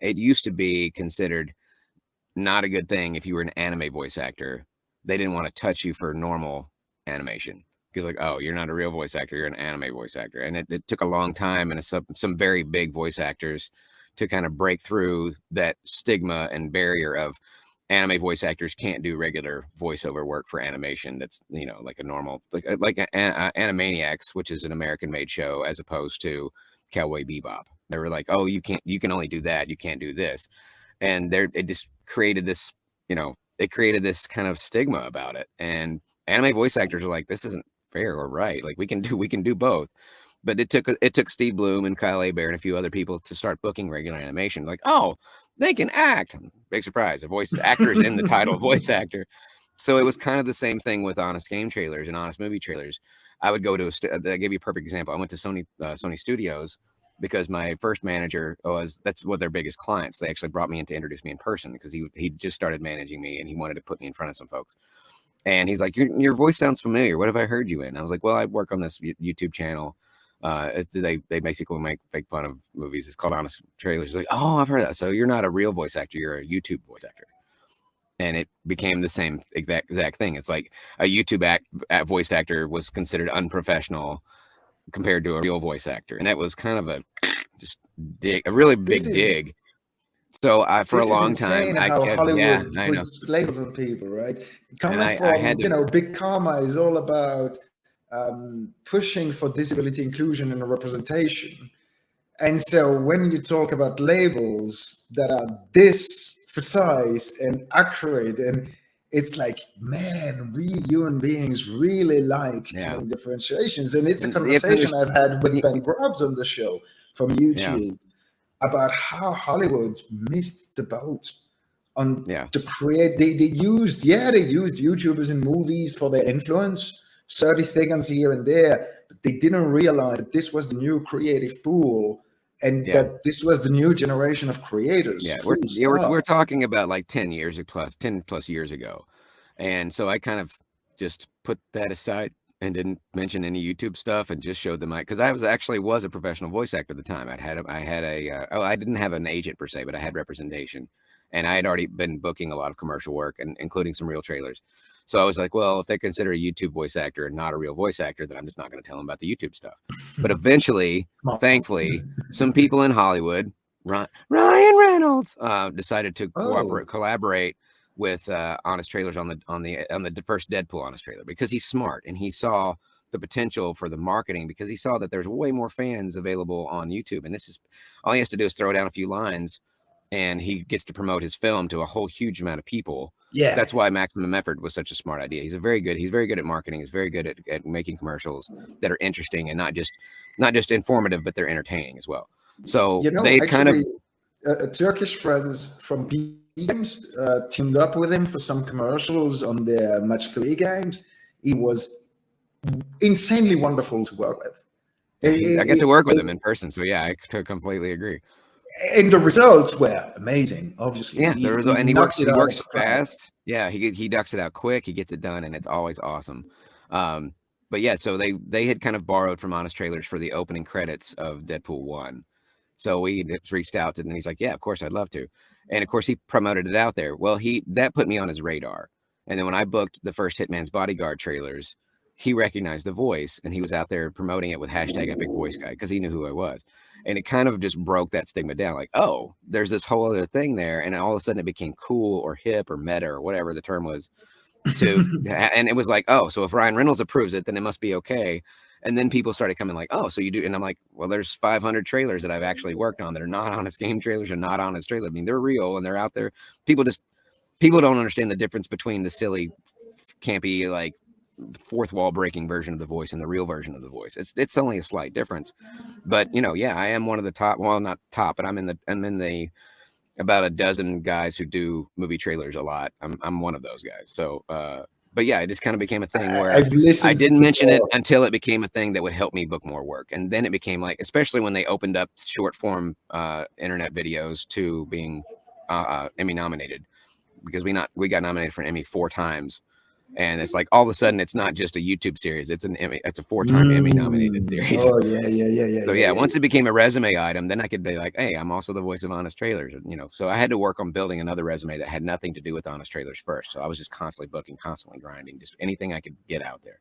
It used to be considered not a good thing if you were an anime voice actor. They didn't want to touch you for normal animation because, like, oh, you're not a real voice actor, you're an anime voice actor. And it took a long time and some very big voice actors to kind of break through that stigma and barrier of anime voice actors can't do regular voiceover work for animation. That's, like a normal, like Animaniacs, which is an American made show, as opposed to Cowboy Bebop. They were like, oh, you can only do that, you can't do this. And it just created this, it created this kind of stigma about it. And anime voice actors are like, this isn't fair or right. Like we can do both. But it took Steve Bloom and Kyle Hebert and a few other people to start booking regular animation. Like, oh, they can act. Big surprise. A voice actor is in the title, voice actor. So it was kind of the same thing with honest game trailers and honest movie trailers. I would go to I'll give you a perfect example. I went to Sony Studios because my first manager that's what their biggest clients. They actually brought me in to introduce me in person because he just started managing me and he wanted to put me in front of some folks. And he's like, your voice sounds familiar. What have I heard you in? I was like, well, I work on this YouTube channel. They basically make fake fun of movies. It's called Honest Trailers. He's like, oh, I've heard that. So you're not a real voice actor. You're a YouTube voice actor. And it became the same exact thing. It's like a YouTube voice actor was considered unprofessional compared to a real voice actor. And that was kind of a really big dig. So for a long time, Hollywood puts labels on people, right? Coming from, Big Karma is all about pushing for disability inclusion and representation. And so when you talk about labels that are this precise and accurate, and it's like, man, we human beings really like doing differentiations. And it's a conversation I've had with Ben Grubbs on the show from YouTube about how Hollywood missed the boat on to create. They used YouTubers in movies for their influence, 30 seconds here and there, but they didn't realize that this was the new creative pool and that this was the new generation of creators. Yeah, we're talking about like 10 plus years ago. And so I kind of just put that aside and didn't mention any YouTube stuff and just showed them because I was a professional voice actor at the time. I didn't have an agent per se, but I had representation, and I had already been booking a lot of commercial work and including some real trailers. So I was like, well, if they consider a YouTube voice actor and not a real voice actor, then I'm just not going to tell them about the YouTube stuff. But eventually, thankfully, some people in Hollywood, Ryan Reynolds, decided to collaborate with Honest Trailers on the first Deadpool Honest Trailer because he's smart and he saw the potential for the marketing because he saw that there's way more fans available on YouTube, and this is all he has to do is throw down a few lines and he gets to promote his film to a whole huge amount of people. Yeah, that's why Maximum Effort was such a smart idea. He's very good at marketing. He's very good at making commercials that are interesting and not just informative, but they're entertaining as well. So Turkish friends from games teamed up with him for some commercials on their Match 3 games. He was insanely wonderful to work with. I got to work with him in person, so yeah, I completely agree. And the results were amazing, obviously. Yeah, he works fast. Yeah, he ducks it out quick. He gets it done, and it's always awesome. But yeah, so they had kind of borrowed from Honest Trailers for the opening credits of Deadpool 1. So we just reached out to him, and he's like, yeah, of course, I'd love to. And of course, he promoted it out there. Well, that put me on his radar. And then when I booked the first Hitman's Bodyguard trailers, he recognized the voice, and he was out there promoting it with #EpicVoiceGuy because he knew who I was. And it kind of just broke that stigma down. Like, oh, there's this whole other thing there. And all of a sudden it became cool or hip or meta or whatever the term was and it was like, oh, so if Ryan Reynolds approves it, then it must be okay. And then people started coming like, oh, so you do. And I'm like, well, there's 500 trailers that I've actually worked on that are not Honest Game trailers or not Honest Trailer. I mean, they're real and they're out there. People don't understand the difference between the silly, campy, like fourth wall breaking version of the voice and the real version of the voice. It's only a slight difference. But I am one of the top, well, not top, but I'm in the about a dozen guys who do movie trailers a lot. I'm one of those guys. So, but yeah, it just kind of became a thing where I didn't mention it until it became a thing that would help me book more work. And then it became like, especially when they opened up short form internet videos to being Emmy nominated, because we got nominated for an Emmy 4 times. And it's like all of a sudden, it's not just a YouTube series; it's an Emmy. It's a 4-time Emmy nominated series. Oh yeah. So yeah, once it became a resume item, then I could be like, hey, I'm also the voice of Honest Trailers. You know, so I had to work on building another resume that had nothing to do with Honest Trailers first. So I was just constantly booking, constantly grinding, just anything I could get out there.